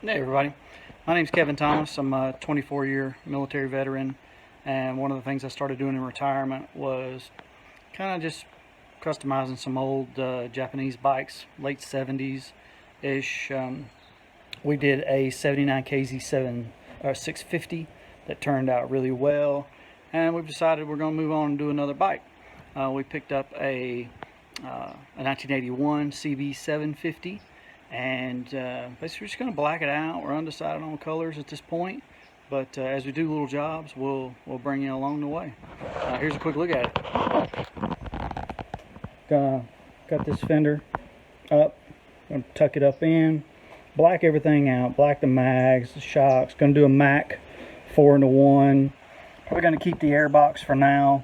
Hey everybody, my name's Kevin Thomas. I'm a 24-year military veteran, and one of the things I started doing in retirement was kind of just customizing some old Japanese bikes, late 70s-ish. We did a 79 KZ7 650 that turned out really well, and we've decided we're going to move on and do another bike. We picked up a 1981 CB750. And basically we're just going to black it out. We're undecided on colors at this point, but as we do little jobs, we'll bring you along the way. Here's a quick look at it. Got this fender up, gonna tuck it up in, black everything out, black the mags, the shocks. Gonna do a Mac 4-into-1. Probably gonna keep the air box for now.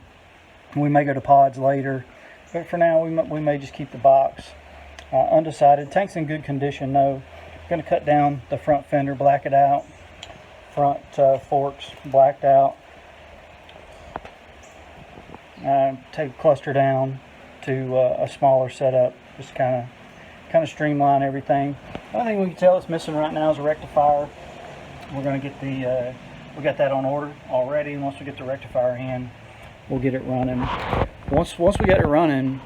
We may go to pods later, but for now we may just keep the box. Undecided. Tank's in good condition though. Going to cut down the front fender, black it out. Front forks blacked out. Take the cluster down to a smaller setup. Just kind of streamline everything. The only thing we can tell it's missing right now is a rectifier. We're going to get the we got that on order already. And once we get the rectifier in, we'll get it running. Once we get it running.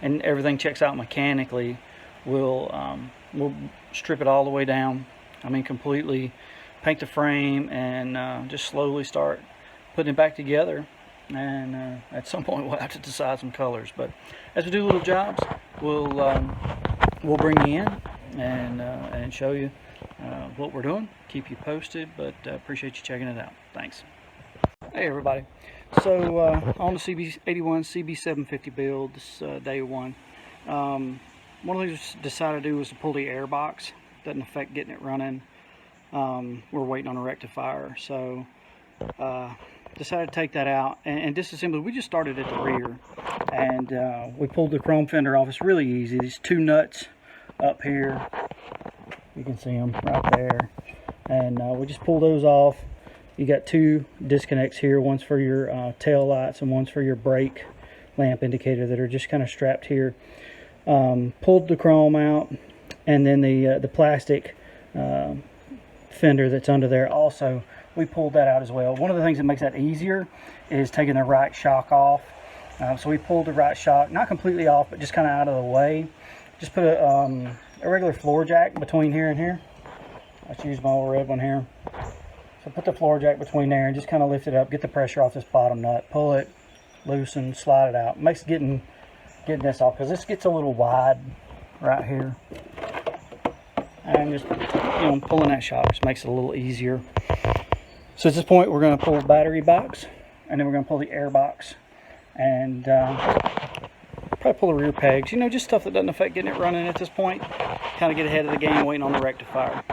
And everything checks out mechanically, we'll strip it all the way down. I mean, completely paint the frame and just slowly start putting it back together. And at some point we'll have to decide some colors. But as we do little jobs, we'll bring you in and show you what we're doing. Keep you posted, but appreciate you checking it out. Thanks. Hey everybody. So on the CB81 CB750 build, this day one, one of the things we decided to do was to pull the air box. Doesn't affect getting it running. We're waiting on a rectifier, so decided to take that out and disassembly. We just started at the rear, and we pulled the chrome fender off. It's really easy. These two nuts up here, you can see them right there, and we just pull those off. You got two disconnects here, one's for your tail lights and one's for your brake lamp indicator that are just kind of strapped here. Pulled the chrome out, and then the plastic fender that's under there also, we pulled that out as well. One of the things that makes that easier is taking the right shock off. So we pulled the right shock, not completely off, but just kind of out of the way. Just put a regular floor jack between here and here. Let's use my old red one here. So put the floor jack between there and just kind of lift it up, get the pressure off this bottom nut, pull it, loosen, slide it out. Makes getting this off, because this gets a little wide right here. And just, pulling that shock just makes it a little easier. So at this point we're going to pull the battery box, and then we're going to pull the air box, and probably pull the rear pegs. Just stuff that doesn't affect getting it running at this point. Kind of get ahead of the game waiting on the rectifier.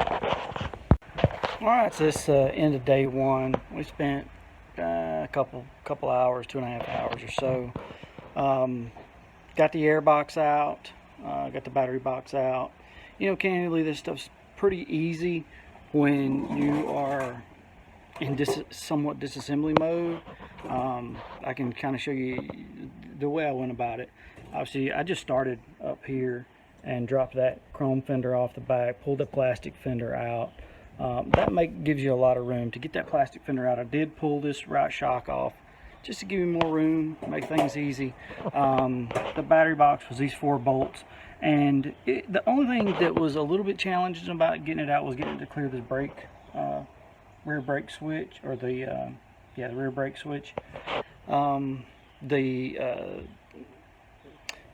Alright, so this end of day one, we spent a couple hours, 2.5 hours or so. Got the air box out, got the battery box out. Candidly, this stuff's pretty easy when you are in somewhat disassembly mode. I can kind of show you the way I went about it. Obviously, I just started up here and dropped that chrome fender off the back, pulled the plastic fender out. That gives you a lot of room to get that plastic fender out. I did pull this right shock off just to give you more room, make things easy. The battery box was these 4 bolts, and the only thing that was a little bit challenging about getting it out was getting it to clear this rear brake switch, or the rear brake switch.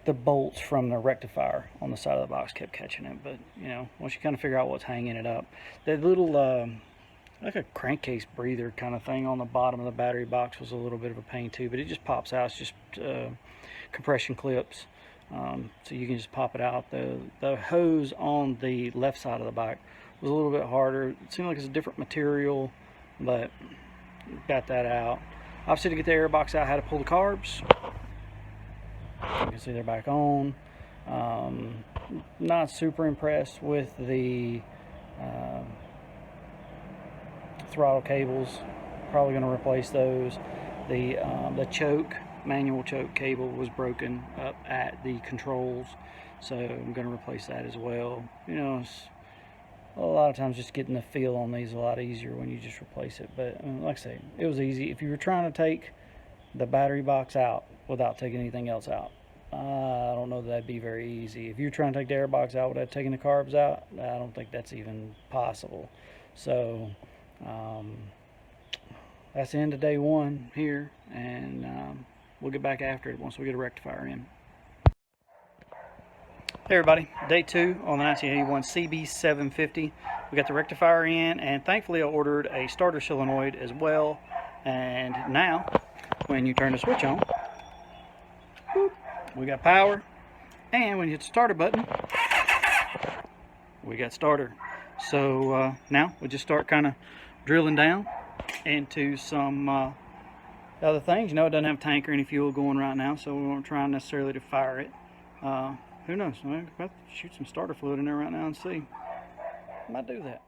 The bolts from the rectifier on the side of the box kept catching it, but once you kind of figure out what's hanging it up, that little like a crankcase breather kind of thing on the bottom of the battery box was a little bit of a pain too, but it just pops out. It's just compression clips, so you can just pop it out. The hose on the left side of the bike was a little bit harder. It seemed like it's a different material, but got that out. Obviously, to get the air box out, I had to pull the carbs. You can see they're back on. Not super impressed with the throttle cables. Probably going to replace those. The manual choke cable was broken up at the controls, so I'm going to replace that as well. a lot of times just getting the feel on these is a lot easier when you just replace it. But like I say, it was easy. If you were trying to take the battery box out without taking anything else out, I don't know that that'd be very easy. If you're trying to take the air box out without taking the carbs out, I don't think that's even possible. So that's the end of day one here, and we'll get back after it once we get a rectifier in. Hey everybody, day two on the 1981 CB750. We got the rectifier in, and thankfully I ordered a starter solenoid as well. And now, when you turn the switch on, boop, we got power, and when you hit the starter button, we got starter. So now we just start kind of drilling down into some other things. You know, it doesn't have a tank or any fuel going right now, so we won't try necessarily to fire it. Who knows? I'm about to shoot some starter fluid in there right now and see. I might do that.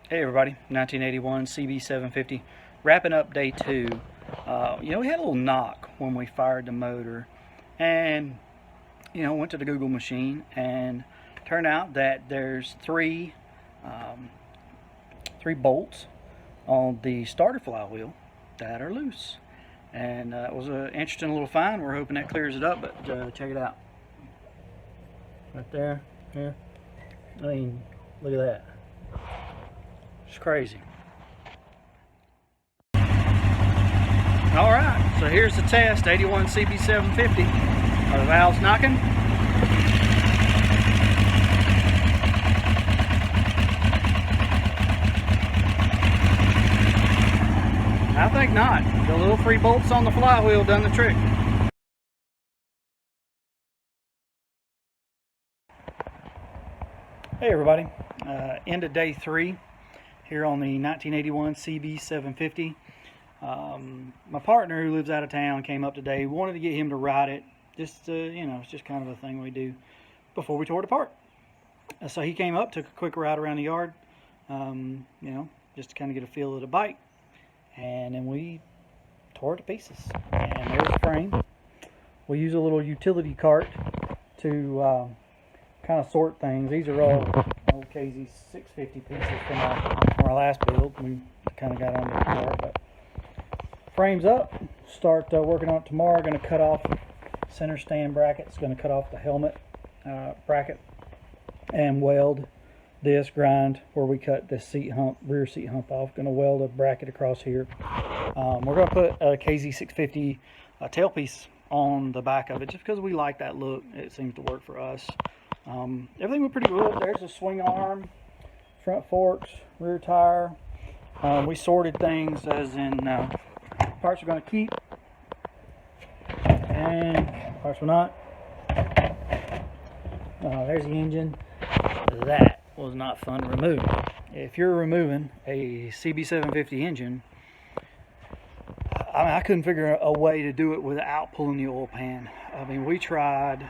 Hey everybody, 1981 CB750, wrapping up day two. You know, we had a little knock when we fired the motor, and you know, went to the Google machine, and turned out that there's three bolts on the starter flywheel that are loose, and it was an interesting little find. We're hoping that clears it up, but check it out. Right there, here. I mean, look at that. It's crazy. Alright, so here's the test, 81 CB750. Are the valves knocking? I think not. The little 3 bolts on the flywheel done the trick. Hey everybody, end of day 3 here on the 1981 CB750. My partner who lives out of town came up today, wanted to get him to ride it. Just you know, it's just kind of a thing we do before we tore it apart. So he came up, took a quick ride around the yard, you know, just to kind of get a feel of the bike, and then we tore it to pieces. And there's the frame. We use a little utility cart to kind of sort things. These are all old CB750 pieces from our last build. We kind of got under the cart, but frame's up. Start working on it tomorrow. Going to cut off center stand brackets. Going to cut off the helmet bracket and weld this, grind where we cut the seat hump, rear seat hump off. Going to weld a bracket across here. We're going to put a CB650 tailpiece on the back of it just because we like that look. It seems to work for us. Everything was pretty good. There's a swing arm, front forks, rear tire. We sorted things as in parts we're going to keep and parts we're not. There's the engine. That was not fun to remove. If you're removing a CB750 engine, I mean, I couldn't figure a way to do it without pulling the oil pan. I mean, we tried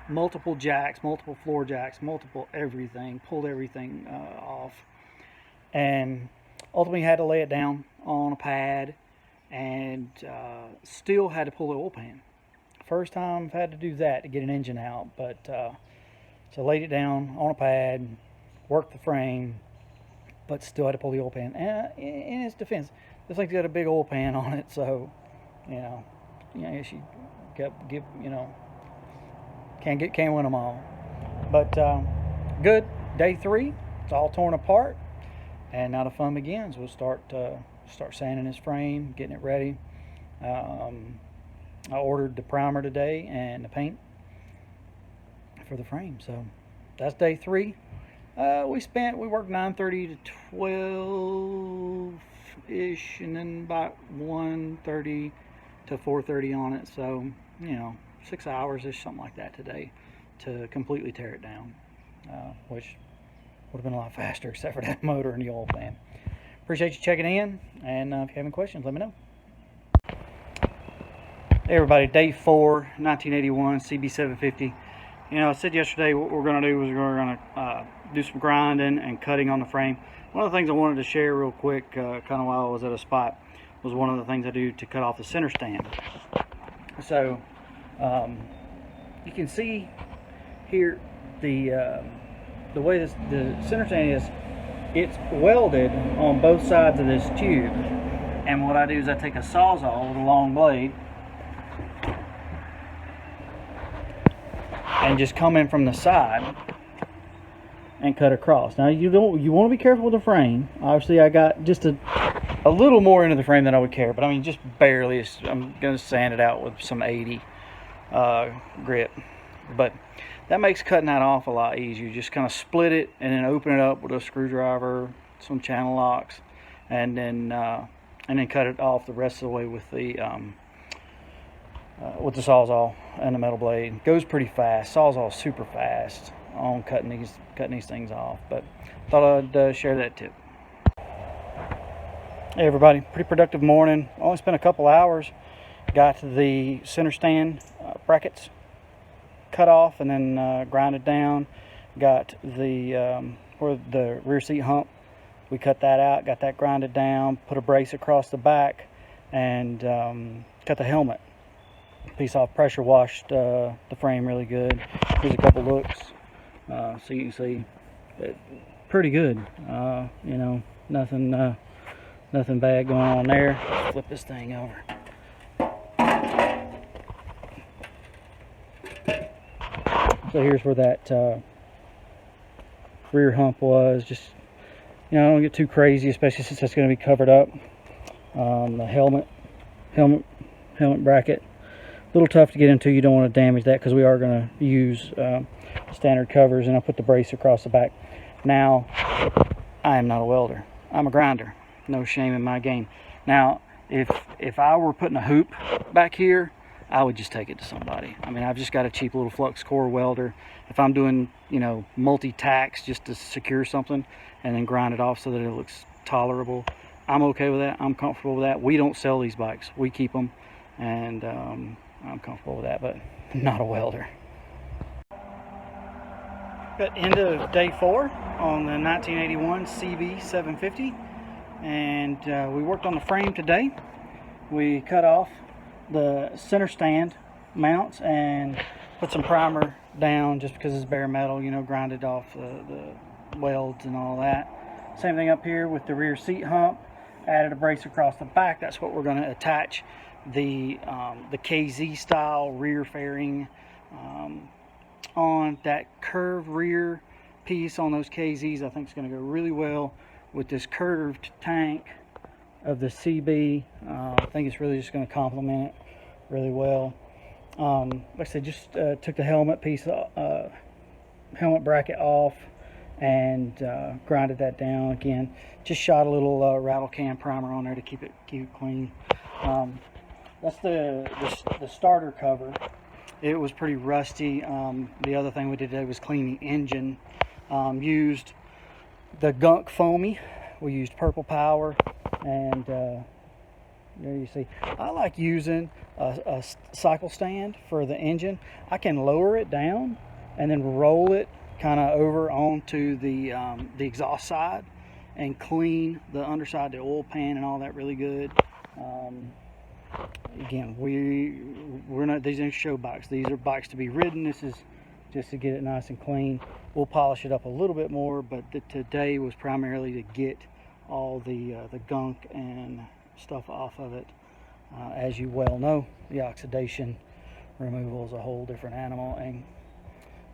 multiple jacks, multiple floor jacks, multiple everything, pulled everything off, and ultimately had to lay it down on a pad and still had to pull the oil pan. First time I've had to do that to get an engine out, but so laid it down on a pad, worked the frame, but still had to pull the oil pan. And in its defense, this thing's got a big oil pan on it, so you know, I guess you give you know, can't win them all. But good. Day 3, it's all torn apart, and now the fun begins. We'll start sanding this frame, getting it ready. I ordered the primer today and the paint for the frame. So that's day 3. We worked 9:30 to 12-ish, and then about 1:30 to 4:30 on it. So, you know, 6 hours-ish, something like that today to completely tear it down, which would have been a lot faster except for that motor and the oil pan. Appreciate you checking in, and if you have any questions, let me know. Hey everybody, day 4, 1981 CB750. You know, I said yesterday what we're going to do was we're going to do some grinding and cutting on the frame. One of the things I wanted to share real quick, kind of while I was at a spot, was one of the things I do to cut off the center stand. So you can see here the way the center stand is. It's welded on both sides of this tube, and what I do is I take a sawzall with a long blade and just come in from the side and cut across. Now you want to be careful with the frame. Obviously I got just a little more into the frame than I would care, but I mean just barely. I'm going to sand it out with some 80 grit, but that makes cutting that off a lot easier. You just kind of split it and then open it up with a screwdriver, some channel locks, and then cut it off the rest of the way with the sawzall and the metal blade. It goes pretty fast. Sawzall is super fast on cutting these things off. But thought I'd share that tip. Hey everybody, pretty productive morning. Only spent a couple hours. Got the center stand brackets cut off and then grinded down. Got the or the rear seat hump, we cut that out, got that grinded down, put a brace across the back, and cut the helmet piece off. Pressure washed the frame really good. Here's a couple looks, so you can see pretty good. You know, nothing bad going on there. Let's flip this thing over. So here's where that rear hump was. Just, you know, don't get too crazy, especially since it's going to be covered up. The helmet bracket, a little tough to get into. You don't want to damage that because we are going to use standard covers, and I'll put the brace across the back. Now, I am not a welder. I'm a grinder. No shame in my game. Now, if I were putting a hoop back here, I would just take it to somebody. I mean, I've just got a cheap little flux core welder. If I'm doing, you know, multi-tacks just to secure something and then grind it off so that it looks tolerable, I'm okay with that. I'm comfortable with that. We don't sell these bikes. We keep them, and I'm comfortable with that, but I'm not a welder. At end of day 4 on the 1981 CB750, and we worked on the frame today. We cut off the center stand mounts and put some primer down just because it's bare metal, you know, grinded off the welds and all that. Same thing up here with the rear seat hump. Added a brace across the back. That's what we're going to attach the KZ style rear fairing on. That curved rear piece on those KZs I think is going to go really well with this curved tank of the CB. I think it's really just going to complement it really well. Like I said, just took the helmet piece, helmet bracket off, and grinded that down again. Just shot a little rattle can primer on there to keep it clean. That's the starter cover. It was pretty rusty. The other thing we did today was clean the engine. Used the gunk foamy. We used Purple Power, and there you see. I like using a cycle stand for the engine. I can lower it down and then roll it kind of over onto the exhaust side and clean the underside, the oil pan and all that really good. Again, we're not, these aren't show bikes. These are bikes to be ridden. This is just to get it nice and clean. We'll polish it up a little bit more, but today was primarily to get all the gunk and stuff off of it. As you well know, the oxidation removal is a whole different animal, and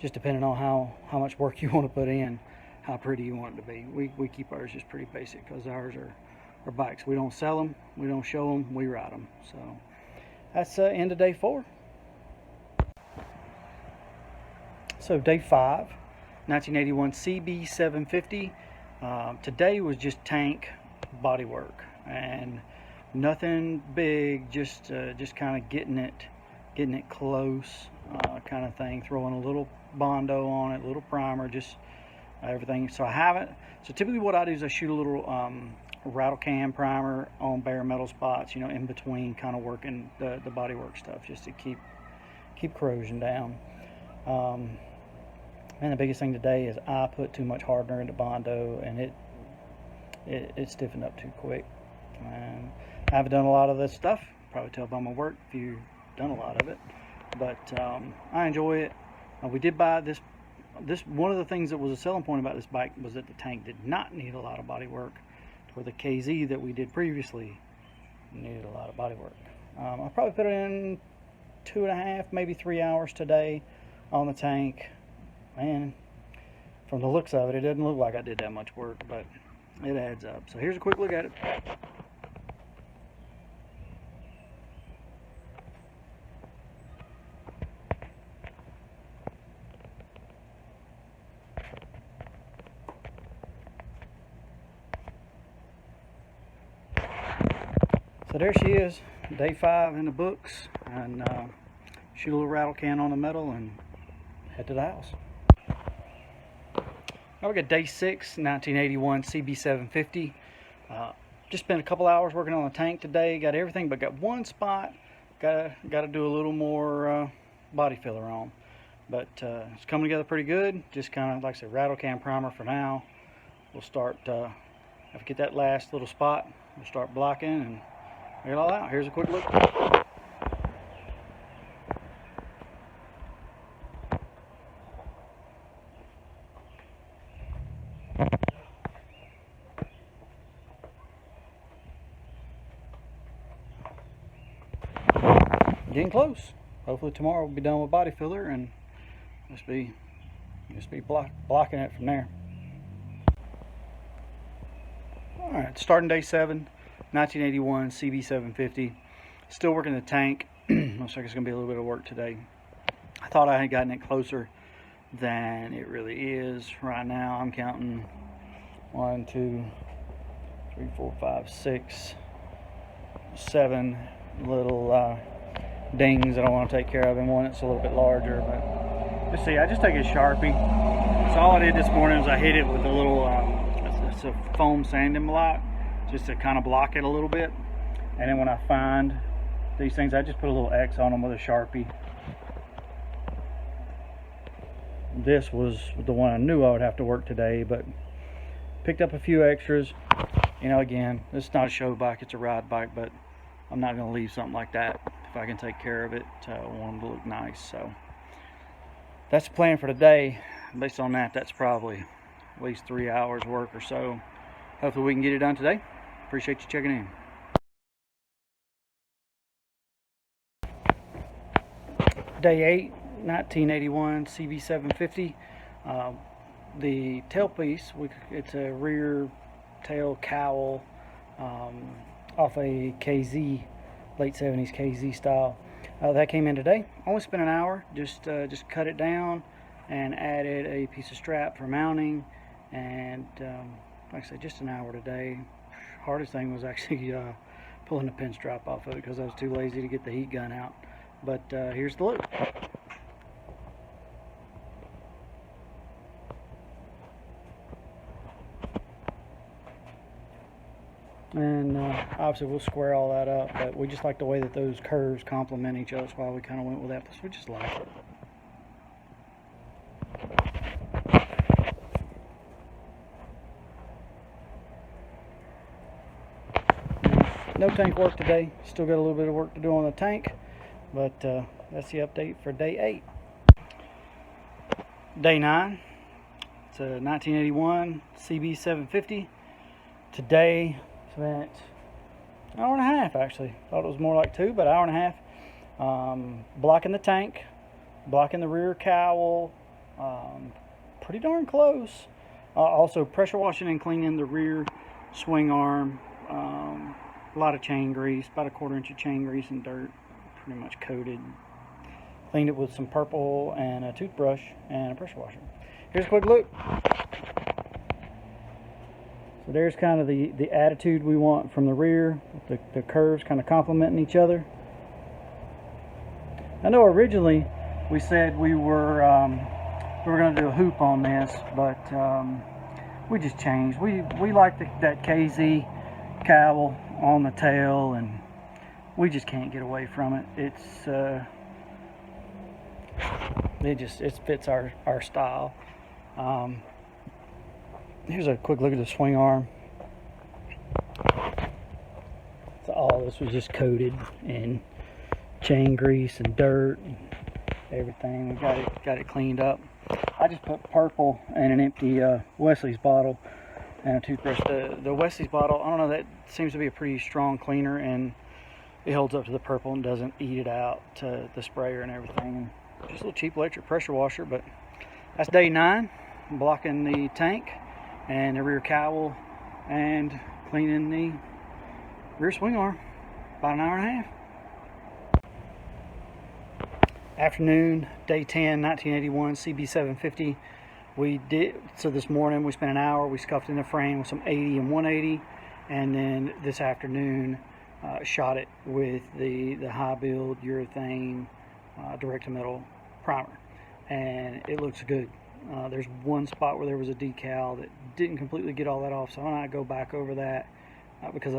just depending on how much work you want to put in, how pretty you want it to be. We keep ours just pretty basic because ours are bikes. We don't sell them, we don't show them, we ride them. So that's end of day 4. So day 5, 1981 CB750. Today was just tank bodywork and nothing big, just kind of getting it close, kind of thing. Throwing a little Bondo on it, a little primer, just everything. So typically what I do is I shoot a little rattle can primer on bare metal spots, you know, in between, kind of working the bodywork stuff just to keep corrosion down. And the biggest thing today is I put too much hardener into Bondo, and it stiffened up too quick. And I haven't done a lot of this stuff. Probably tell by my work if you've done a lot of it. But I enjoy it. We did buy this. One of the things that was a selling point about this bike was that the tank did not need a lot of body work, where the KZ that we did previously needed a lot of body work. I'll probably put it in 2.5, maybe 3 hours today on the tank. Man, from the looks of it, it doesn't look like I did that much work, but it adds up. So here's a quick look at it. So there she is, day 5 in the books, and shoot a little rattle can on the metal and head to the house. Now we got day 6, 1981 CB750. Just spent a couple hours working on the tank today. Got everything, but got one spot. Got to do a little more body filler on. But it's coming together pretty good. Just kind of like I said, rattle can primer for now. We'll start if we get that last little spot, we'll start blocking and get it all out. Here's a quick look. Getting close. Hopefully tomorrow we'll be done with body filler and just be blocking it from there. Alright, starting day 7, 1981 CB750. Still working the tank. Looks like it's going to be a little bit of work today. I thought I had gotten it closer than it really is. Right now I'm counting 1, 2, 3, 4, 5, 6, 7 little dings that I want to take care of, and one that's a little bit larger. But let's see, I just take a Sharpie. So all I did this morning was I hit it with a little it's a foam sanding block, just to kind of block it a little bit. And then when I find these things, I just put a little X on them with a Sharpie. This was the one I knew I would have to work today, but picked up a few extras. You know, again, this is not a show bike, it's a ride bike, but I'm not going to leave something like that if I can take care of it. I want them to look nice. So that's the plan for today. Based on that, that's probably at least 3 hours work or so. Hopefully we can get it done today. Appreciate you checking in. Day 8, 1981 CB750. The tailpiece, it's a rear tail cowl off a KZ, late 70s KZ style. That came in today. Only spent an hour. Just cut it down and added a piece of strap for mounting. And like I said, just an hour today. Hardest thing was actually pulling the pinstripe off of it because I was too lazy to get the heat gun out. But here's the look. And obviously we'll square all that up, but we just like the way that those curves complement each other. That's why we kind of went with that. We just like it. No tank work today. Still got a little bit of work to do on the tank, but that's the update for day 8. Day 9. It's a 1981 CB750. Today spent an hour and a half actually. Thought it was more like 2, but an hour and a half. Blocking the tank, blocking the rear cowl. Pretty darn close. Also pressure washing and cleaning the rear swing arm. A lot of chain grease, about a 1/4 inch of chain grease and dirt, pretty much coated. Cleaned it with some purple and a toothbrush and a pressure washer. Here's a quick look. So there's kind of the attitude we want from the rear, the curves kind of complementing each other. I know originally we said we were going to do a hoop on this, but we just changed. We like that KZ cowl on the tail, and we just can't get away from it. It's it fits our style. Here's a quick look at the swing arm. So all this was just coated in chain grease and dirt and everything. We got it cleaned up. I just put purple in an empty Wesley's bottle and a toothbrush. The Wesley's bottle, I don't know, that seems to be a pretty strong cleaner, and it holds up to the purple and doesn't eat it out to the sprayer and everything. Just a little cheap electric pressure washer. But that's day 9, blocking the tank and the rear cowl and cleaning the rear swing arm. About an hour and a half. Afternoon, day 10, 1981 CB750. So this morning we spent an hour. We scuffed in the frame with some 80 and 180, and then this afternoon shot it with the high build urethane direct to metal primer, and it looks good. There's one spot where there was a decal that didn't completely get all that off, so I'm gonna go back over that because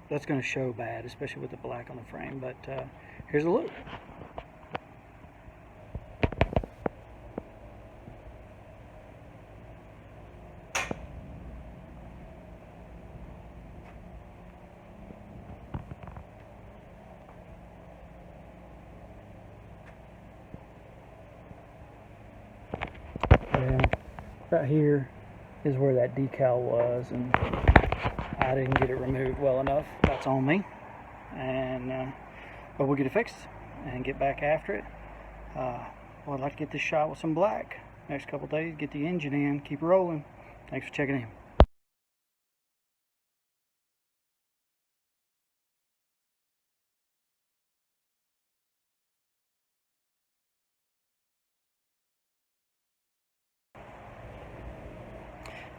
that's going to show bad, especially with the black on the frame. But here's a look. Right here is where that decal was, and I didn't get it removed well enough. That's on me, and but we'll get it fixed and get back after it. Well, I'd like to get this shot with some black next couple days, get the engine in, keep rolling. Thanks for checking in.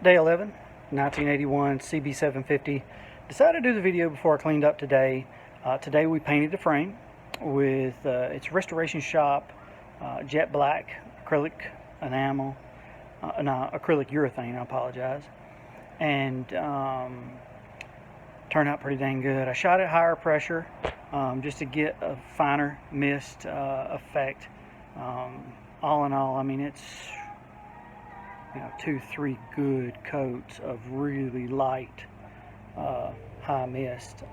Day 11, 1981 CB750. Decided to do the video before I cleaned up today. Today we painted the frame with it's Restoration Shop jet black acrylic enamel, no, acrylic urethane, I apologize, and turned out pretty dang good. I shot at higher pressure just to get a finer mist effect. All in all, I mean, it's 2-3 good coats of really light high mist.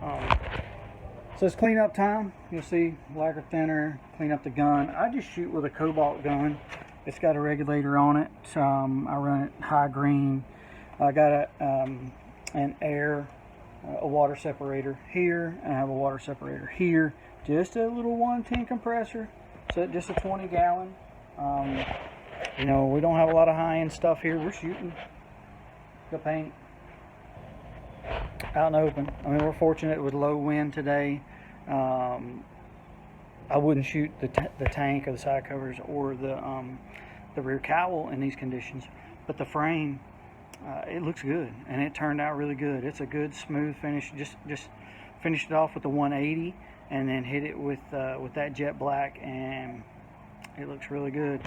So it's cleanup time. You'll see lacquer thinner, clean up the gun. I just shoot with a cobalt gun. It's got a regulator on it. I run it high green. I got an air, a water separator here, and I have a water separator here. Just a little 110 compressor. So just a 20 gallon. We don't have a lot of high-end stuff here. We're shooting the paint out in the open. I mean, we're fortunate with low wind today. I wouldn't shoot the tank or the side covers or the rear cowl in these conditions, but the frame, it looks good, and it turned out really good. It's a good smooth finish. Just finished it off with the 180, and then hit it with that jet black, and it looks really good.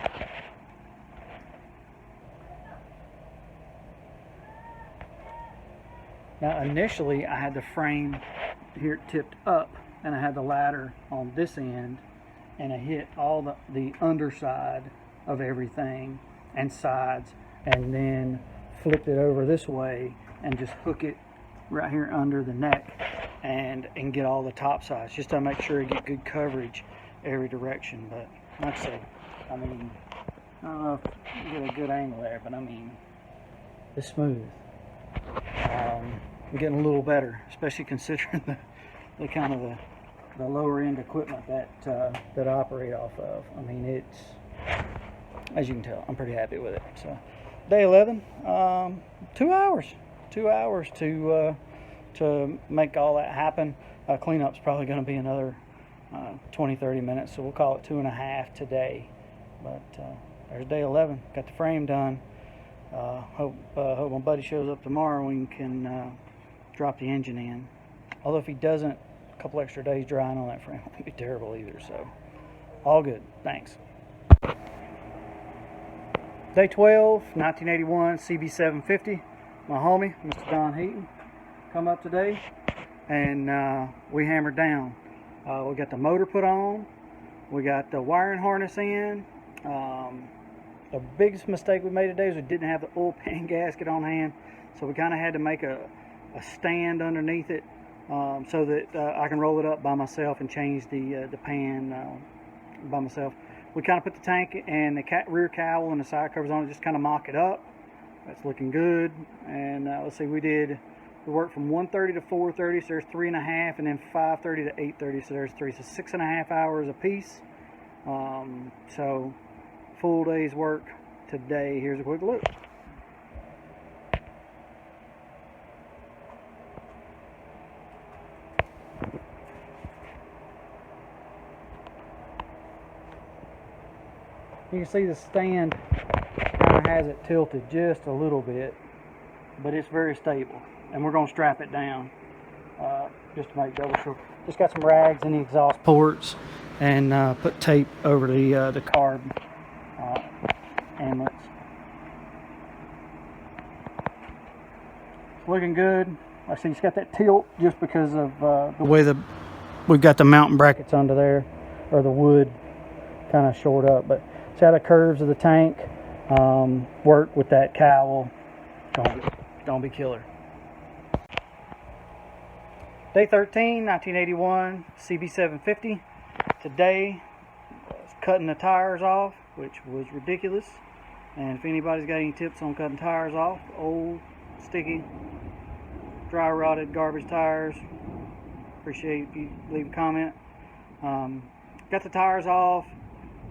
Now initially I had the frame here tipped up, and I had the ladder on this end, and I hit all the underside of everything and sides, and then flipped it over this way and just hook it right here under the neck and get all the top sides, just to make sure I get good coverage every direction. But like I say, I mean, I don't know if you get a good angle there, but I mean, it's smooth. I'm getting a little better, especially considering the kind of the lower end equipment that I operate off of. I mean, it's, as you can tell, I'm pretty happy with it. So day 11, 2 hours to make all that happen. Cleanup's probably going to be another 20-30 minutes, so we'll call it 2.5 today. But there's day 11. Got the frame done. Hope my buddy shows up tomorrow and we can drop the engine in. Although if he doesn't, a couple extra days drying on that frame won't be terrible either. So all good. Thanks. Day 12, 1981 CB750. My homie, Mr. Don Heaton, come up today, and we hammered down. We got the motor put on, we got the wiring harness in, The biggest mistake we made today is we didn't have the oil pan gasket on hand, so we kind of had to make a stand underneath it so that I can roll it up by myself and change the pan by myself. We kind of put the tank and the rear cowl and the side covers on it, just kind of mock it up. That's looking good. And let's see, we worked from 1:30 to 4:30, so there's 3.5, and then 5:30 to 8:30, so there's 3, so 6.5 hours a piece. So full day's work today. Here's a quick look. You can see the stand kind of has it tilted just a little bit, but it's very stable. And we're going to strap it down just to make double sure. Just got some rags in the exhaust ports and put tape over the carb inlets. It's looking good. I see it's got that tilt just because of the way we've got the mounting brackets under there, or the wood kind of short up, but see how the curves of the tank work with that cowl. Don't be killer. Day 13, 1981, CB750. Today, cutting the tires off, which was ridiculous. And if anybody's got any tips on cutting tires off, old, sticky, dry rotted garbage tires, appreciate if you leave a comment. Got the tires off.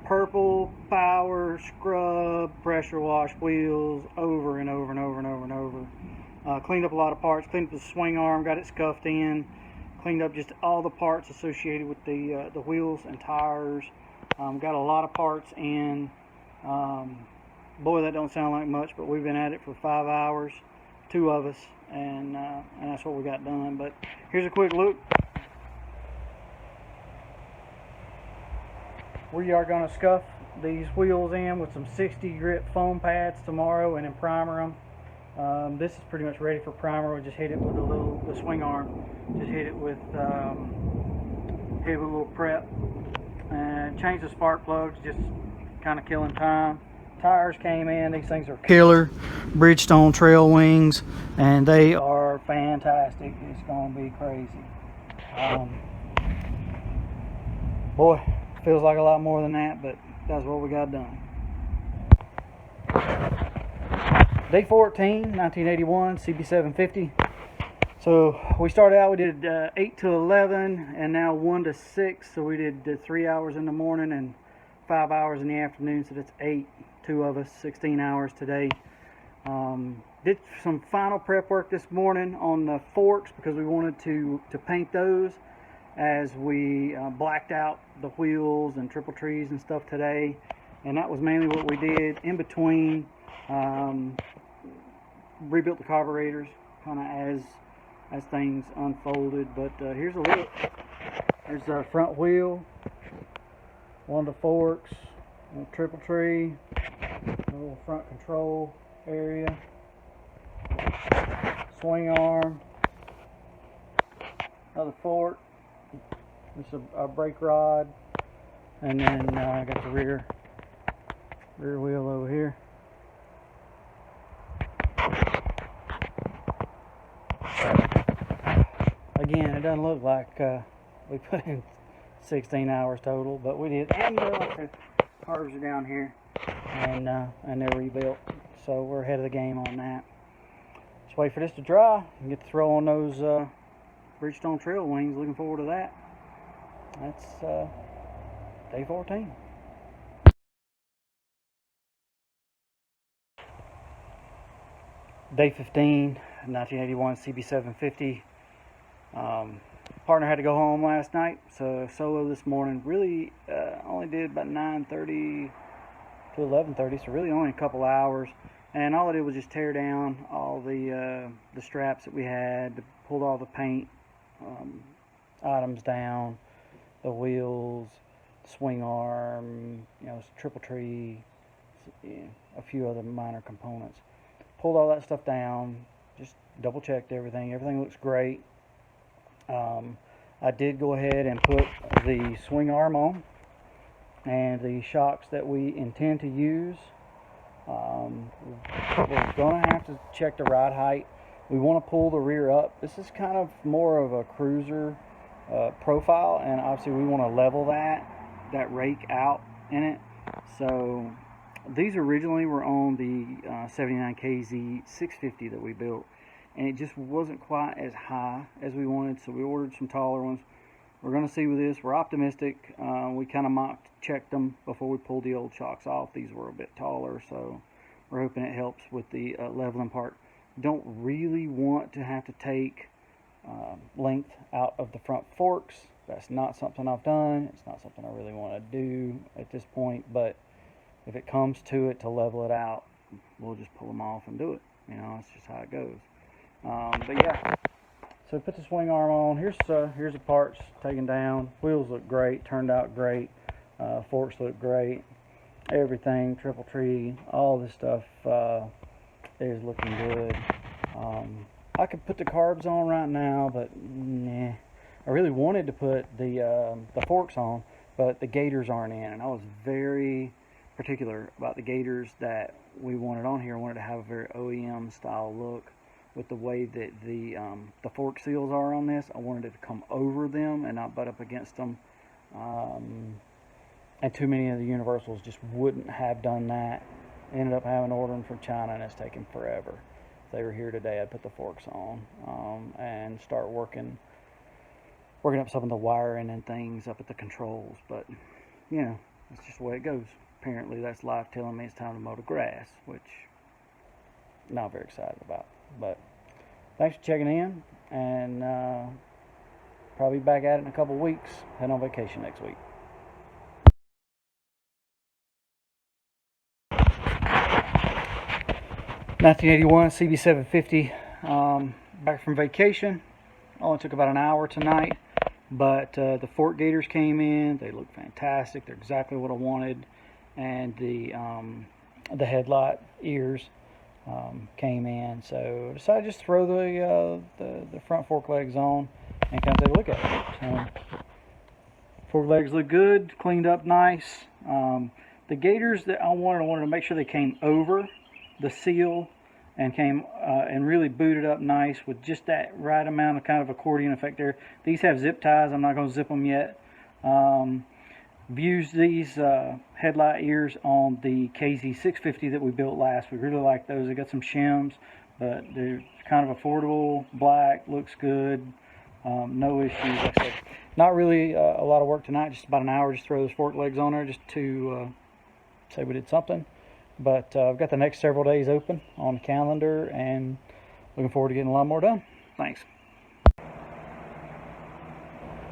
Purple, power, scrub, pressure wash wheels over and over and over and over and over. Cleaned up a lot of parts, cleaned up the swing arm, got it scuffed in, cleaned up just all the parts associated with the wheels and tires. Got a lot of parts in. Boy, that don't sound like much, but we've been at it for 5 hours, 2 of us, and that's what we got done. But here's a quick look. We are going to scuff these wheels in with some 60 grit foam pads tomorrow and then primer them. This is pretty much ready for primer. We just hit it with the swing arm. Just hit it with a little prep and change the spark plugs, just kind of killing time. Tires came in. These things are killer Bridgestone trail wings, and they are fantastic. It's going to be crazy. Boy, feels like a lot more than that, but that's what we got done. Day 14, 1981, CB750. So we started out, we did 8 to 11, and now 1 to 6. So we did 3 hours in the morning and 5 hours in the afternoon. So that's 8, 2 of us, 16 hours today. Did some final prep work this morning on the forks because we wanted to paint those, as we blacked out the wheels and triple trees and stuff today, and that was mainly what we did. In between, rebuilt the carburetors kind of as things unfolded. But here's a look. There's our front wheel, one of the forks, a triple tree, a little front control area, swing arm, another fork. This is a brake rod, and then I got the rear wheel over here. Again, it doesn't look like we put in 16 hours total, but we did. And the carbs are down here, and they're rebuilt, so we're ahead of the game on that. Just wait for this to dry and get to throw on those Bridgestone trail wings. Looking forward to that. That's day 14. Day 15, 1981 CB750. Partner had to go home last night, so solo this morning. Really only did about 9:30 to 11:30, so really only a couple hours. And all I did was just tear down all the straps that we had, pulled all the paint items down, the wheels, swing arm, triple tree, a few other minor components. Pulled all that stuff down, just double checked everything. Everything looks great. I did go ahead and put the swing arm on. and the shocks that we intend to use. We're going to have to check the ride height. We want to pull the rear up. This is kind of more of a cruiser profile, and obviously we want to level that rake out in it. So these originally were on the 79 KZ 650 that we built, and it just wasn't quite as high as we wanted, so we ordered some taller ones. We're going to see with this. We're optimistic. We kind of mock checked them before we pulled the old shocks off. These were a bit taller, so we're hoping it helps with the leveling part. Don't really want to have to take length out of the front forks. That's not something I've done. It's not something I really want to do at this point, but if it comes to it to level it out, we'll just pull them off and do it. You know, that's just how it goes. But yeah. So put the swing arm on. Here's the parts taken down. Wheels look great, turned out great. Forks look great. Everything, triple tree, all this stuff is looking good. I could put the carbs on right now, but nah. I really wanted to put the forks on, but the gators aren't in, and I was very particular about the gators that we wanted on here. I wanted to have a very OEM style look. With the way that the fork seals are on this, I wanted it to come over them and not butt up against them. And too many of the universals just wouldn't have done that. Ended up having to order them from China, and it's taken forever. If they were here today, I'd put the forks on and start working up some of the wiring and things up at the controls. But you know, that's just the way it goes. Apparently, that's life telling me it's time to mow the grass, which I'm not very excited about. But thanks for checking in, and probably back at it in a couple weeks. Head on vacation next week. (1981) CB750. Back from vacation. Only took about an hour tonight, but the fork gators came in. They look fantastic. They're exactly what I wanted, and the headlight ears came in, so I decided to just throw the front fork legs on and kind of take a look at it. So, fork legs look good, cleaned up nice. The gators that I wanted to make sure they came over the seal and came and really booted up nice with just that right amount of kind of accordion effect there. These have zip ties. I'm not going to zip them yet. Used these headlight ears on the KZ 650 that we built last. We really like those. They got some shims, but they're kind of affordable. Black, looks good. No issues. Like I said, not really a lot of work tonight. Just about an hour. Just throw those fork legs on there just to say we did something. But I've got the next several days open on the calendar, and looking forward to getting a lot more done. Thanks.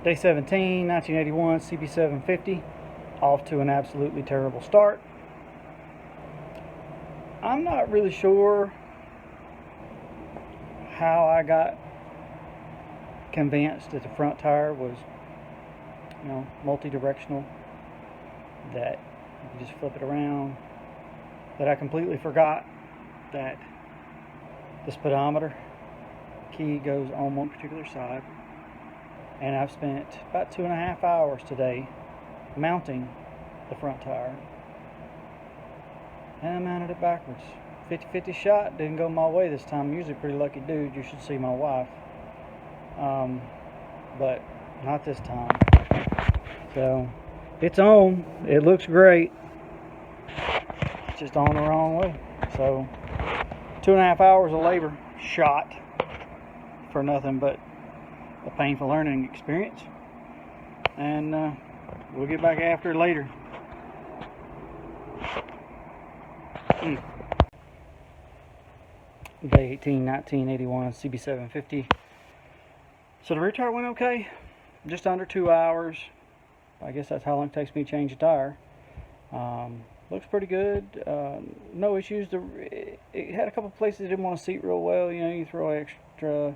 Day 17, 1981 CB750, off to an absolutely terrible start. I'm not really sure how I got convinced that the front tire was, you know, multi-directional, that you could just flip it around, that I completely forgot that the speedometer key goes on one particular side. And I've spent about 2.5 hours today mounting the front tire. And I mounted it backwards. 50-50 shot, didn't go my way this time. I'm usually a pretty lucky dude. You should see my wife. But not this time. So, it's on. It looks great. It's just on the wrong way. So, 2.5 hours of labor shot for nothing but a painful learning experience, and we'll get back after it later. Day 18, 1981 CB750. So the rear tire went okay, just under 2 hours. I guess that's how long it takes me to change a tire. Looks pretty good. No issues. It had a couple places it didn't want to seat real well. You know, you throw extra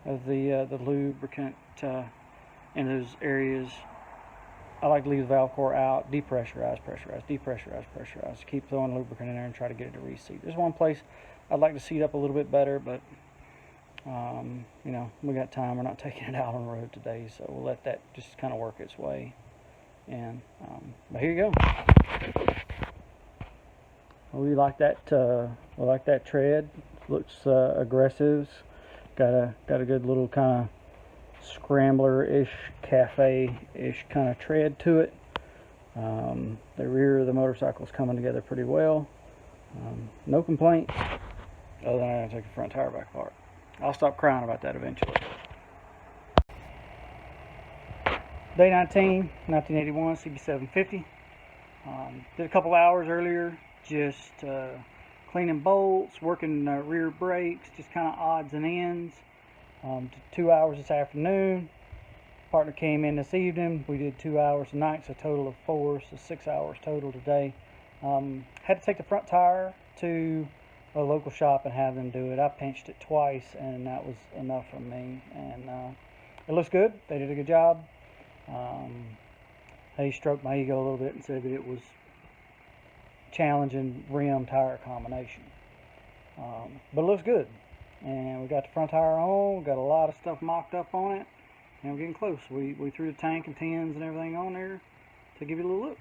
of the lubricant in those areas. I like to leave the valve core out, depressurize, pressurize, depressurize, pressurize. Keep throwing lubricant in there and try to get it to reseat. There's one place I'd like to seat up a little bit better, but you know, we got time. We're not taking it out on the road today, so we'll let that just kind of work its way. And but here you go. We like that. We like that tread. Looks aggressive. Got a good little kind of scrambler-ish, cafe-ish kind of tread to it. The rear of the motorcycle is coming together pretty well. No complaints, other than I gotta take the front tire back apart. I'll stop crying about that eventually. Day 19, 1981 CB750. Did a couple hours earlier, just cleaning bolts, working rear brakes, just kind of odds and ends. 2 hours this afternoon. Partner came in this evening. We did 2 hours tonight, so a total of 4, so 6 hours total today. Had to take the front tire to a local shop and have them do it. I pinched it twice, and that was enough for me. And it looks good. They did a good job. He stroked my ego a little bit and said that it was challenging rim tire combination, but it looks good. And we got the front tire on. We got a lot of stuff mocked up on it, and we're getting close. We threw the tank and tins and everything on there to give you a little look.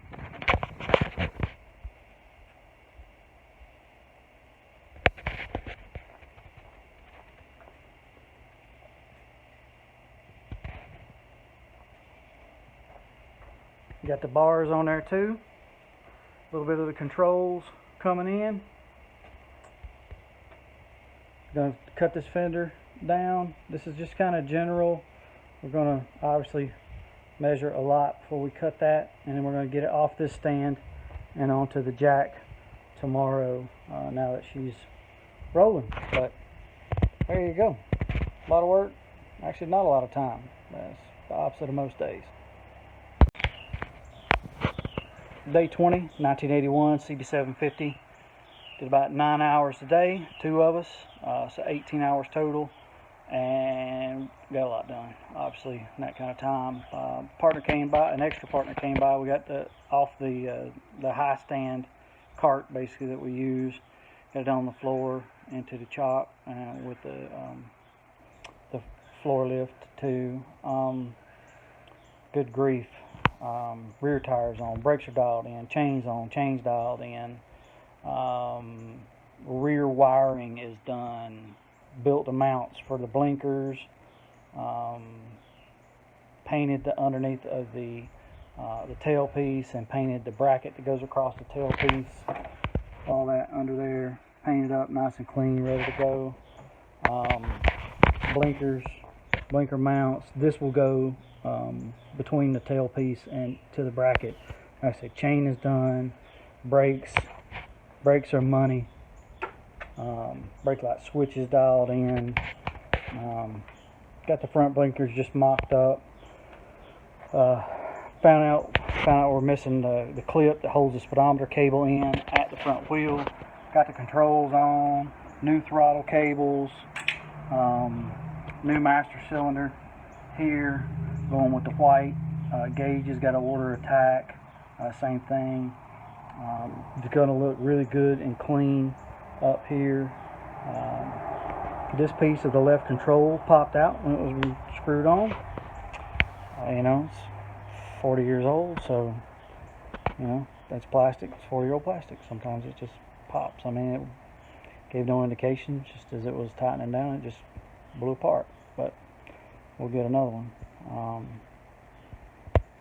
Got the bars on there too. A little bit of the controls coming in. Gonna cut this fender down. This is just kind of general. We're gonna obviously measure a lot before we cut that, and then we're gonna get it off this stand and onto the jack tomorrow, now that she's rolling. But there you go. A lot of work. Actually, not a lot of time. That's the opposite of most days. Day 20, 1981 CB750. Did about 9 hours today, 2 of us, so 18 hours total, and got a lot done, obviously, in that kind of time. Partner came by, an extra partner came by. We got off the high stand cart, basically, that we use. Got it on the floor into the chop with the floor lift too. Good grief. Rear tires on, brakes are dialed in, chains on, chains dialed in. Rear wiring is done, built the mounts for the blinkers, painted the underneath of the tailpiece, and painted the bracket that goes across the tailpiece. All that under there, painted up nice and clean, ready to go. Blinkers, blinker mounts. This will go between the tailpiece and to the bracket. Like I said, chain is done. Brakes are money. Brake light switches dialed in. Got the front blinkers just mocked up. Found out we're missing the clip that holds the speedometer cable in at the front wheel. Got the controls on. New throttle cables. New master cylinder here, going with the white gauges. Got to order a tack, same thing. It's going to look really good and clean up here. This piece of the left control popped out when it was screwed on. You know, it's 40 years old, so you know that's plastic. It's 40-year-old plastic. Sometimes it just pops. I mean, it gave no indication. Just as it was tightening down, it just blew apart. But we'll get another one.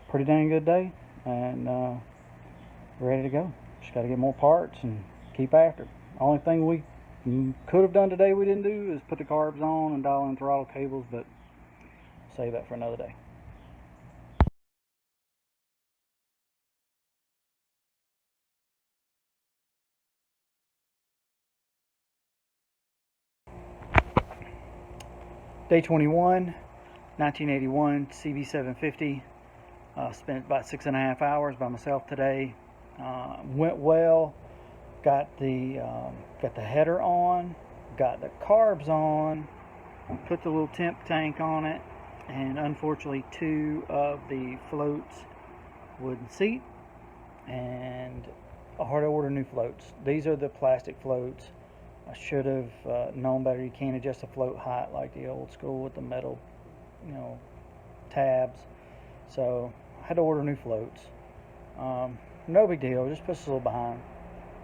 Pretty dang good day, and ready to go. Just got to get more parts and keep after it. Only thing we could have done today we didn't do is put the carbs on and dial in throttle cables, but save that for another day. Day 21, 1981 CB750. Spent about 6.5 hours by myself today. Went well. Got the header on. Got the carbs on. Put the little temp tank on it, and unfortunately 2 of the floats wouldn't seat, and I had to order new floats. These are the plastic floats. I should have known better. You can't adjust the float height like the old school with the metal, tabs. So I had to order new floats. No big deal, just puts us a little behind.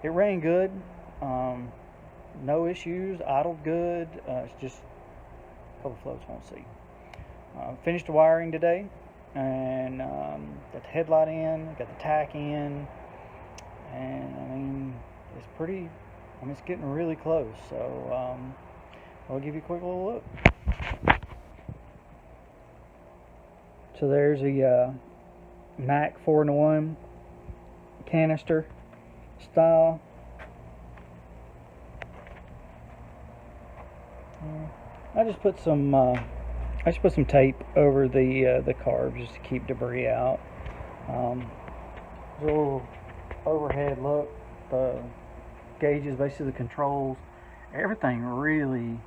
It ran good, no issues, idled good. It's just a couple floats won't see. Finished the wiring today, and got the headlight in, got the tack in, and I mean, it's pretty, it's getting really close. So I'll give you a quick little look. So there's a Mac 4-in-1 canister style. I just put some tape over the carbs just to keep debris out. There's a little overhead look. The gauges, basically the controls, everything really.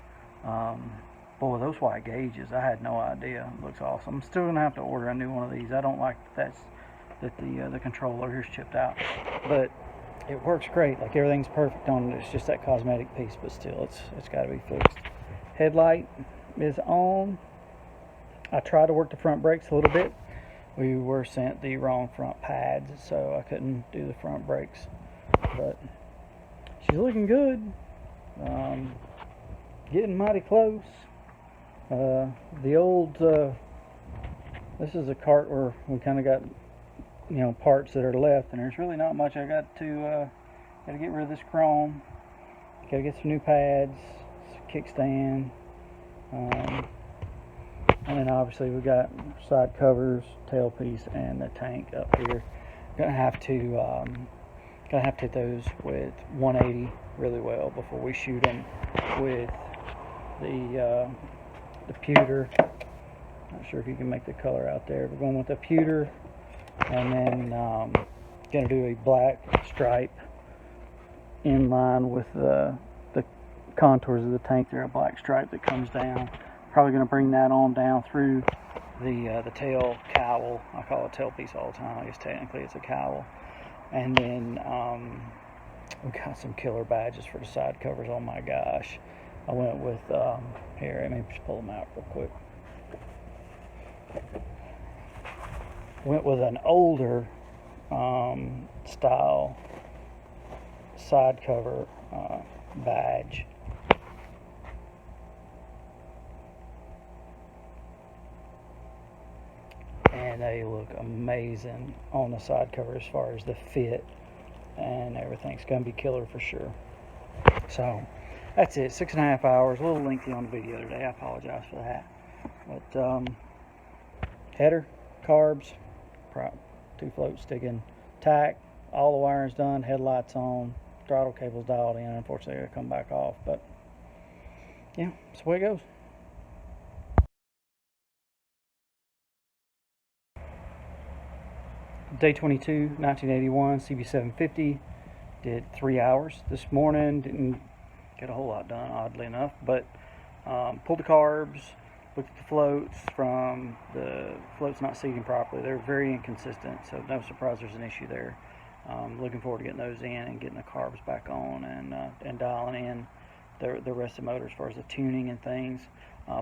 Boy, those white gauges, I had no idea. It looks awesome. I'm still gonna have to order a new one of these. I don't like that the controller here's chipped out, but it works great. Like, everything's perfect on it. It's just that cosmetic piece, but still, it's got to be fixed. Headlight is on. I tried to work the front brakes a little bit. We were sent the wrong front pads, so I couldn't do the front brakes. But she's looking good. Getting mighty close. The old, this is a cart where we kind of got, parts that are left, and there's really not much. I got to get rid of this chrome. Got to get some new pads, kickstand, and then obviously we got side covers, tailpiece, and the tank up here. Gonna have to hit those with 180 really well before we shoot them with the pewter. Not sure if you can make the color out there. We're going with the pewter, and then gonna do a black stripe in line with the contours of the tank there, a black stripe that comes down. Probably gonna bring that on down through the tail cowl. I call it tailpiece all the time. I guess technically it's a cowl. And then we got some killer badges for the side covers. Oh my gosh. I went with, here, let me just pull them out real quick. Went with an older style side cover badge. And they look amazing on the side cover as far as the fit and everything. It's going to be killer for sure. So that's it, 6.5 hours, a little lengthy on the video today. I apologize for that. But header, carbs, 2 floats sticking, tack, all the wiring's done, headlights on, throttle cable's dialed in. Unfortunately, I gotta come back off, but yeah, that's the way it goes. Day 22, 1981, CB750. Did 3 hours this morning. Didn't get a whole lot done, oddly enough, but pulled the carbs, looked at the floats. From the floats not seating properly, they're very inconsistent, so no surprise there's an issue there. Looking forward to getting those in and getting the carbs back on, and dialing in the rest of the motor as far as the tuning and things.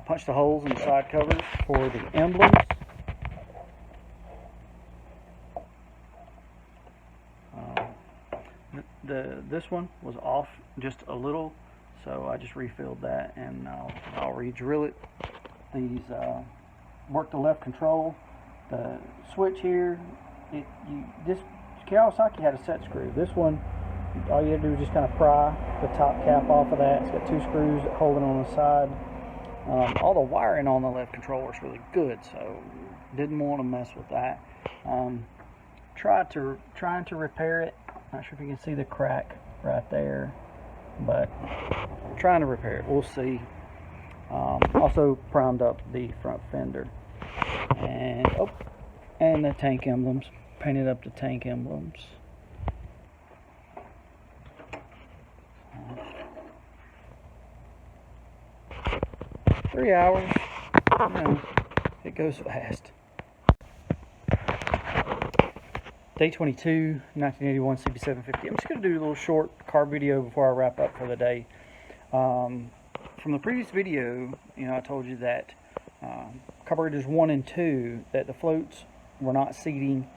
Punched the holes in the side covers for the emblems. This one was off just a little, so I just refilled that, and I'll re-drill it. These work the left control. The switch here, this Kawasaki had a set screw. This one, all you have to do is just kind of pry the top cap off of that. It's got 2 screws holding on the side. All the wiring on the left control works really good, so didn't want to mess with that. Trying to repair it. Not sure if you can see the crack right there, but trying to repair it. We'll see. Also primed up the front fender, and the tank emblems. Painted up the tank emblems. 3 hours. It goes fast. Day 22, 1981 CB750. I'm just going to do a little short carb video before I wrap up for the day. From the previous video, I told you that carburetors 1 and 2, that the floats were not seating,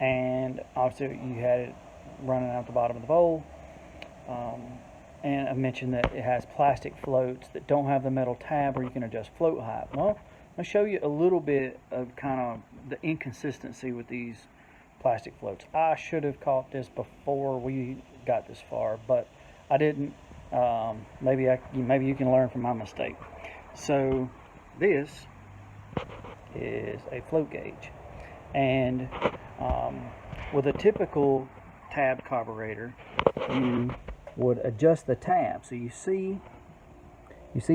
and obviously you had it running out the bottom of the bowl. And I mentioned that it has plastic floats that don't have the metal tab where you can adjust float height. Well, I'll show you a little bit of kind of the inconsistency with these plastic floats. I should have caught this before we got this far, but I didn't. Maybe you can learn from my mistake. So this is a float gauge, and with a typical tab carburetor, you would adjust the tab. So you see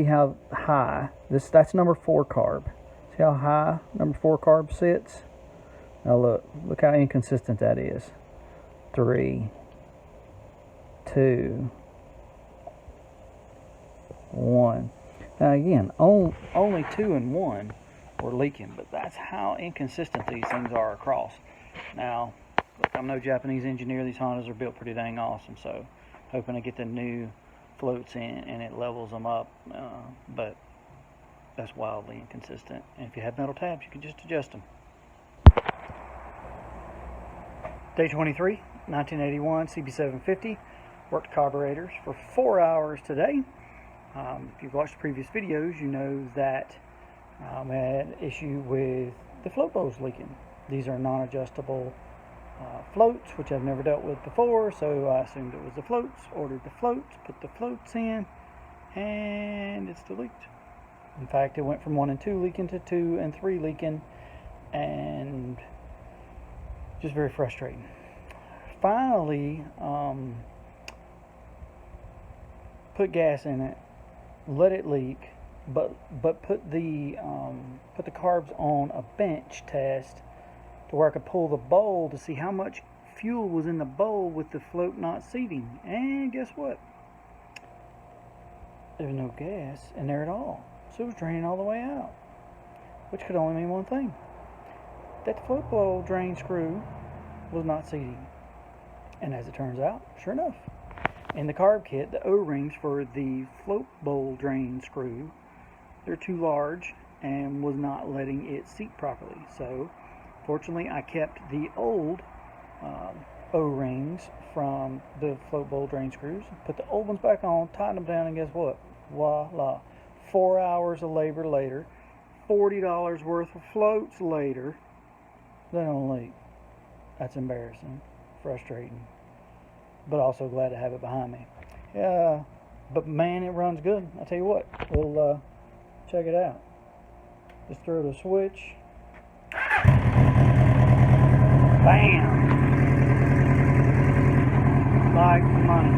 how high that's number 4 carb. See how high number 4 carb sits? Now look how inconsistent that is. 3, 2, 1. Now again, only 2 and 1 were leaking, but that's how inconsistent these things are across. Now, look, I'm no Japanese engineer. These Hondas are built pretty dang awesome, so hoping to get the new floats in and it levels them up, but that's wildly inconsistent. And if you have metal tabs, you can just adjust them. Day 23, 1981 CB750. Worked carburetors for 4 hours today. If you've watched previous videos, you know that I had an issue with the float bowls leaking. These are non-adjustable floats, which I've never dealt with before, so I assumed it was the floats, ordered the floats, put the floats in, and it still leaked. In fact, it went from 1 and 2 leaking to 2 and 3 leaking, and just very frustrating. Finally, put gas in it, let it leak, but put the carbs on a bench test to where I could pull the bowl to see how much fuel was in the bowl with the float not seating. And guess what? There's no gas in there at all. So it was draining all the way out, which could only mean one thing: that the float bowl drain screw was not seating. And as it turns out, sure enough, in the carb kit, the O-rings for the float bowl drain screw, they're too large and was not letting it seat properly. So fortunately, I kept the old O-rings from the float bowl drain screws, put the old ones back on, tightened them down, and guess what? Voila. 4 hours of labor later, $40 worth of floats later, they don't leak. That's embarrassing, frustrating, but also glad to have it behind me. Yeah, but man, it runs good. I tell you what, we'll check it out. Just throw the switch. Bam! Like money.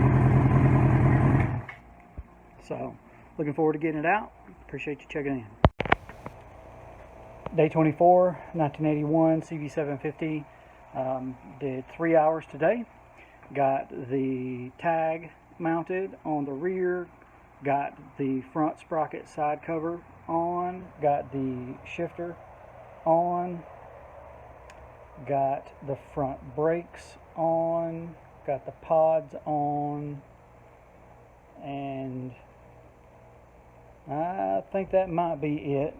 So, looking forward to getting it out. Appreciate you checking in. Day 24, 1981 CB750. Did 3 hours today. Got the tag mounted on the rear. Got the front sprocket side cover on. Got the shifter on. Got the front brakes on. Got the pods on. And I think that might be it.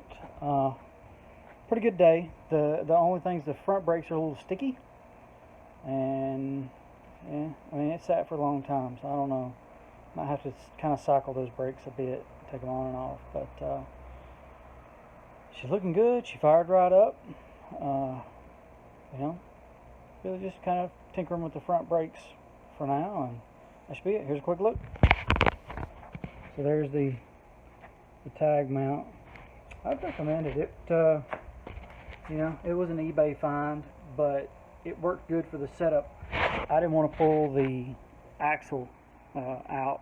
Pretty good day. The only thing is the front brakes are a little sticky, and yeah, I mean, it sat for a long time, so I don't know. Might have to kind of cycle those brakes a bit, take them on and off. But she's looking good. She fired right up. You know, really just kind of tinkering with the front brakes for now, and that should be it. Here's a quick look. So there's the tag mount. I'd recommend it. You know, it was an eBay find, but it worked good for the setup. I didn't want to pull the axle out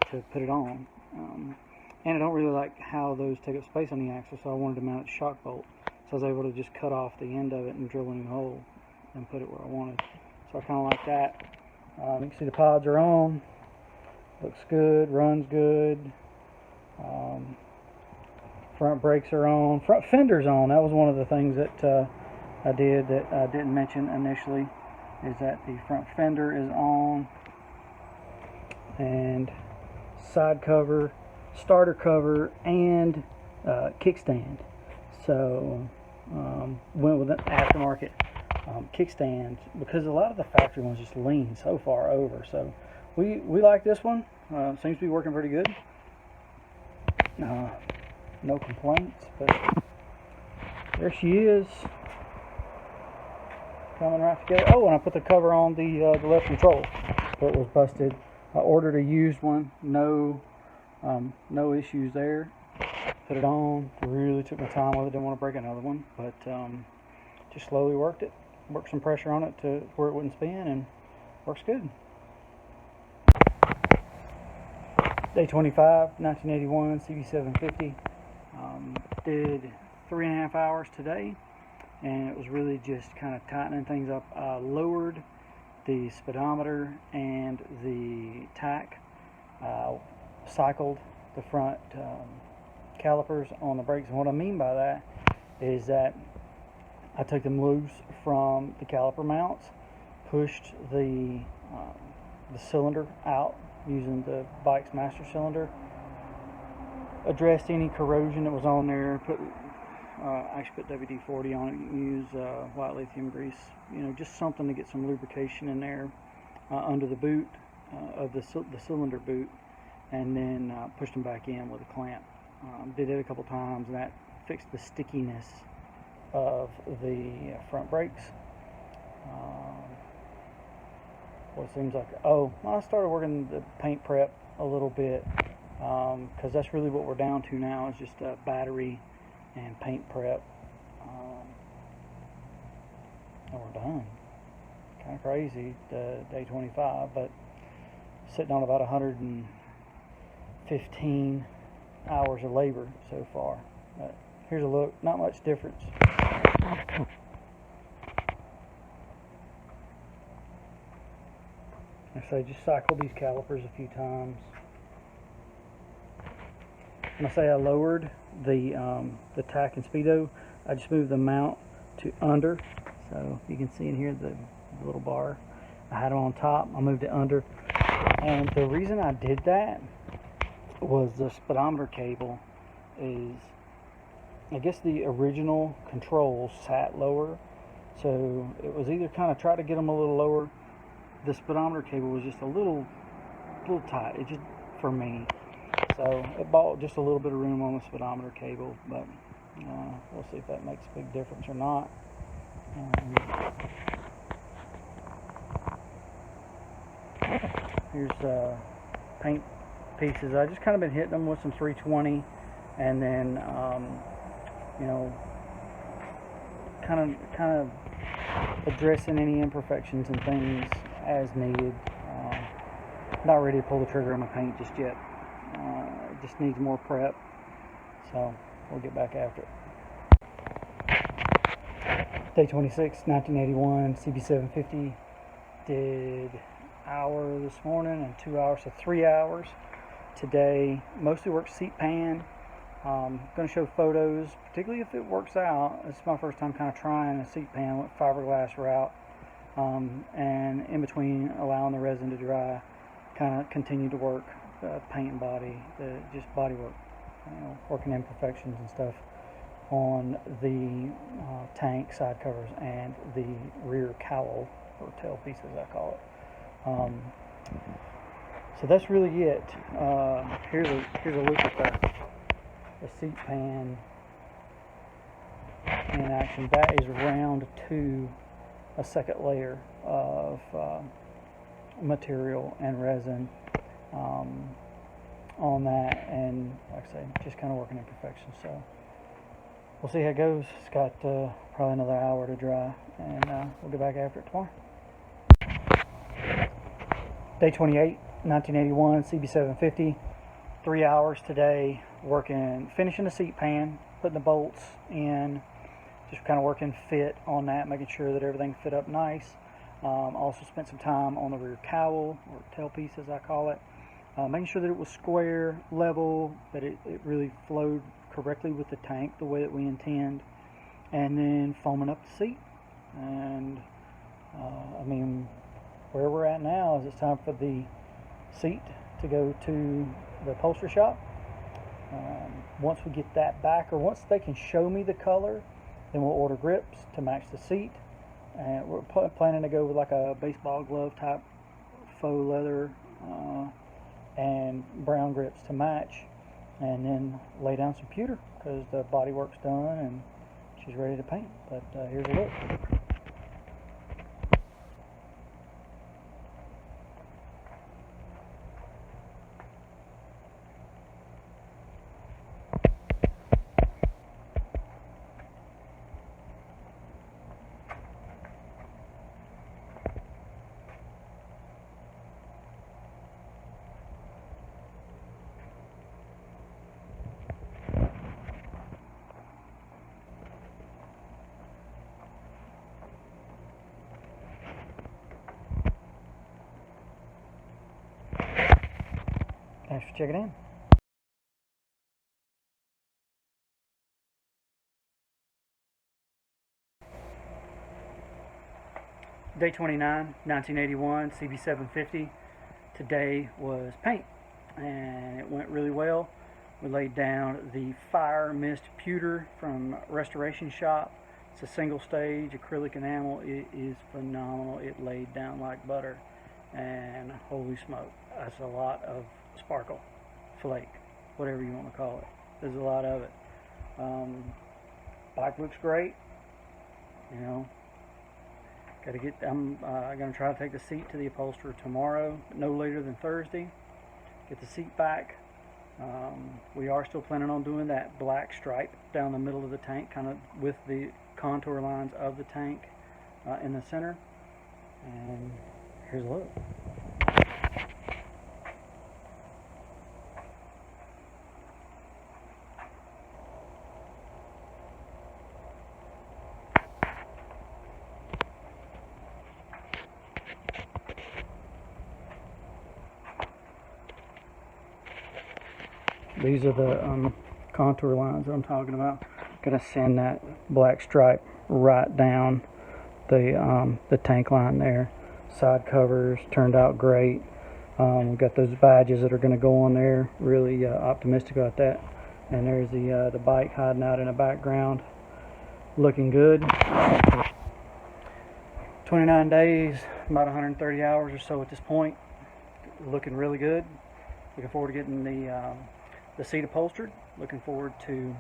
to put it on, and I don't really like how those take up space on the axle, so I wanted to mount a shock bolt. So I was able to just cut off the end of it and drill a new hole and put it where I wanted. So I kind of like that. You can see the pods are on. Looks good, runs good. Front brakes are on. Front fender's on. That was one of the things that I did that I didn't mention initially, is that the front fender is on. And side cover, starter cover, and kickstand. So went with an aftermarket kickstand because a lot of the factory ones just lean so far over. So we like this one. Seems to be working pretty good. No complaints, but there she is, coming right together. Oh, and I put the cover on the left control, so it was busted. I ordered a used one. No issues there. Put it on. Really took my time with it. Didn't want to break another one, but just slowly worked it. Worked some pressure on it to where it wouldn't spin, and works good. Day 25, 1981 CB750. Did 3.5 hours today, and it was really just kind of tightening things up. I lowered the speedometer and the tack, cycled the front calipers on the brakes, and what I mean by that is that I took them loose from the caliper mounts, pushed the cylinder out using the bike's master cylinder, addressed any corrosion that was on there, actually put WD-40 on it. You can use white lithium grease, just something to get some lubrication in there under the boot of the cylinder boot, and then pushed them back in with a clamp. Did it a couple times, and that fixed the stickiness of the front brakes. What seems like, I started working the paint prep a little bit, because that's really what we're down to now, is just battery and paint prep, and we're done. Kind of crazy, day 25, but sitting on about 115 hours of labor so far. But here's a look. Not much difference. Like I say, just cycle these calipers a few times. When I say I lowered the tack and speedo, I just moved the mount to under. So you can see in here the little bar. I had it on top. I moved it under. And the reason I did that was the speedometer cable is, I guess the original controls sat lower. So it was either kind of try to get them a little lower. The speedometer cable was just a little tight. It just, for me. So it bought just a little bit of room on the speedometer cable, but we'll see if that makes a big difference or not. Here's paint pieces. I just kind of been hitting them with some 320, and then kind of addressing any imperfections and things as needed. Not ready to pull the trigger on the paint just yet. It just needs more prep, so we'll get back after it. Day 26, 1981 CB750. Did hour this morning and 2 hours, so 3 hours today. Mostly worked seat pan. Going to show photos, particularly if it works out. It's my first time kind of trying a seat pan with fiberglass route, and in between allowing the resin to dry, kind of continue to work paint and body, just body work, working imperfections and stuff on the tank side covers and the rear cowl, or tail piece as I call it. So that's really it. Here's a look at the seat pan in action. That is round 2, a second layer of material and resin on that, and like I say, just kind of working imperfections. So we'll see how it goes. It's got probably another hour to dry, and we'll get back after it tomorrow. Day 28, 1981 CB750. 3 hours today working, finishing the seat pan, putting the bolts in, just kind of working fit on that, making sure that everything fit up nice. Also spent some time on the rear cowl, or tailpiece as I call it, making sure that it was square, level, that it really flowed correctly with the tank the way that we intend, and then foaming up the seat. And I mean, where we're at now is it's time for the seat to go to the upholstery shop. Once we get that back, or once they can show me the color Then we'll order grips to match the seat, and we're planning to go with like a baseball glove type faux leather and brown grips to match, and then lay down some pewter because the bodywork's done and she's ready to paint. But here's a look. Thanks for checking in. Day 29, 1981, CB750. Today was paint, and it went really well. We laid down the Fire Mist Pewter from Restoration Shop. It's a single stage acrylic enamel. It is phenomenal. It laid down like butter, and holy smoke, that's a lot of sparkle, flake, whatever you want to call it. There's a lot of it. Bike looks great. You know, got to get. I'm gonna try to take the seat to the upholsterer tomorrow, no later than Thursday. Get the seat back. We are still planning on doing that black stripe down the middle of the tank, kind of with the contour lines of the tank in the center. And here's a look. These are the contour lines that I'm talking about. Gonna send that black stripe right down the tank line there. Side covers turned out great. We've got those badges that are gonna go on there. Really optimistic about that. And there's the bike hiding out in the background, looking good. 29 days, about 130 hours or so at this point. Looking really good. Looking forward to getting the seat upholstered. Looking forward to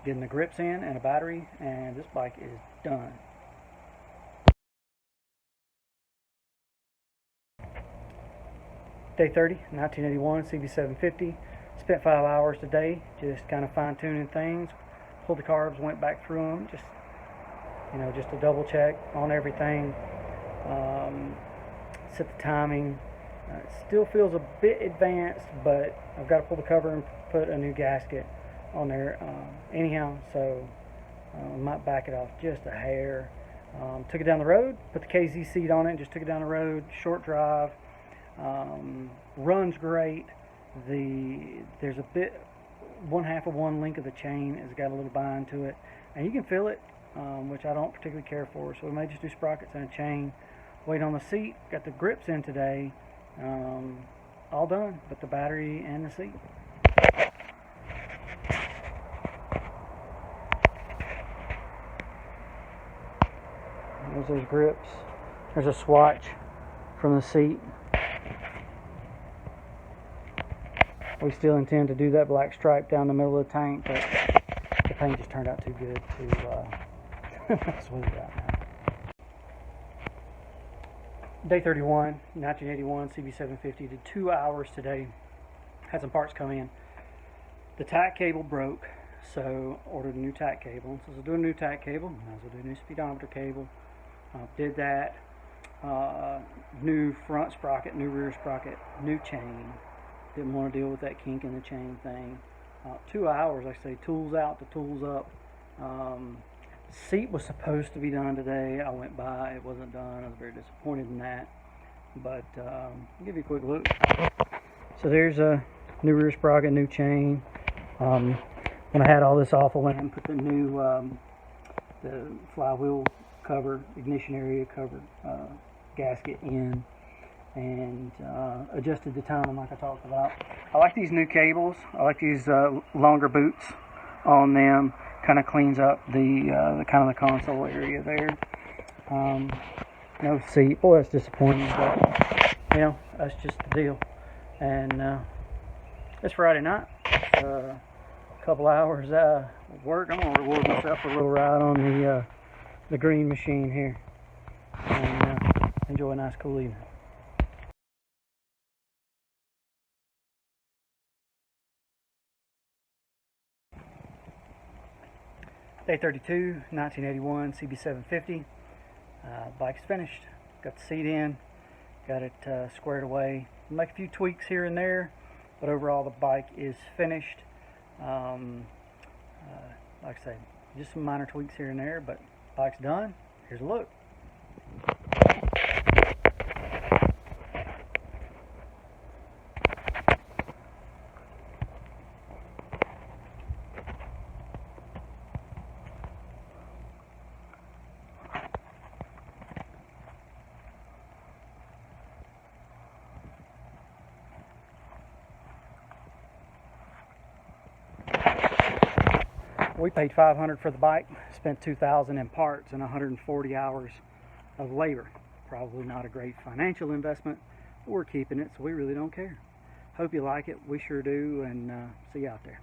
getting the grips in and a battery, and this bike is done. Day 30, 1981, CB750. Spent 5 hours today just kind of fine-tuning things. Pulled the carbs, went back through them, just a double check on everything. Set the timing. It still feels a bit advanced, but I've got to pull the cover and put a new gasket on there anyhow, so I might back it off just a hair. Took it down the road, put the KZ seat on it, and just took it down the road. Short drive, runs great. There's a bit, one half of one link of the chain has got a little bind to it, and you can feel it, which I don't particularly care for, so we may just do sprockets and a chain. Wait on the seat, got the grips in today. All done, but the battery and the seat. There's those grips. There's a swatch from the seat. We still intend to do that black stripe down the middle of the tank, but the paint just turned out too good to swing it out now. Day 31, 1981, CB750, did 2 hours today. Had some parts come in. The tack cable broke, so ordered a new tack cable. So I'll do a new tack cable, might as well do a new speedometer cable. Did that. New front sprocket, new rear sprocket, new chain. Didn't want to deal with that kink in the chain thing. 2 hours, like I say, tools out to tools up. Seat was supposed to be done today. I went by, it wasn't done. I was very disappointed in that. But I'll give you a quick look. So there's a new rear sprocket, new chain. When I had all this off, I went and put the new the flywheel cover, ignition area cover gasket in, and adjusted the timing like I talked about. I like these new cables. I like these longer boots. on them. Kind of cleans up the kind of the console area there. No seat. Boy, that's disappointing, but you know, that's just the deal. And it's Friday night. A couple hours work. I'm gonna reward myself a little ride on the green machine here, and enjoy a nice cool evening. Day 32, 1981 CB750. Bike's finished. Got the seat in. Got it squared away. Make a few tweaks here and there, but overall the bike is finished. Like I say, just some minor tweaks here and there, but bike's done. Here's a look. We paid $500 for the bike, spent $2,000 in parts and 140 hours of labor. Probably not a great financial investment, but we're keeping it, so we really don't care. Hope you like it. We sure do, and see you out there.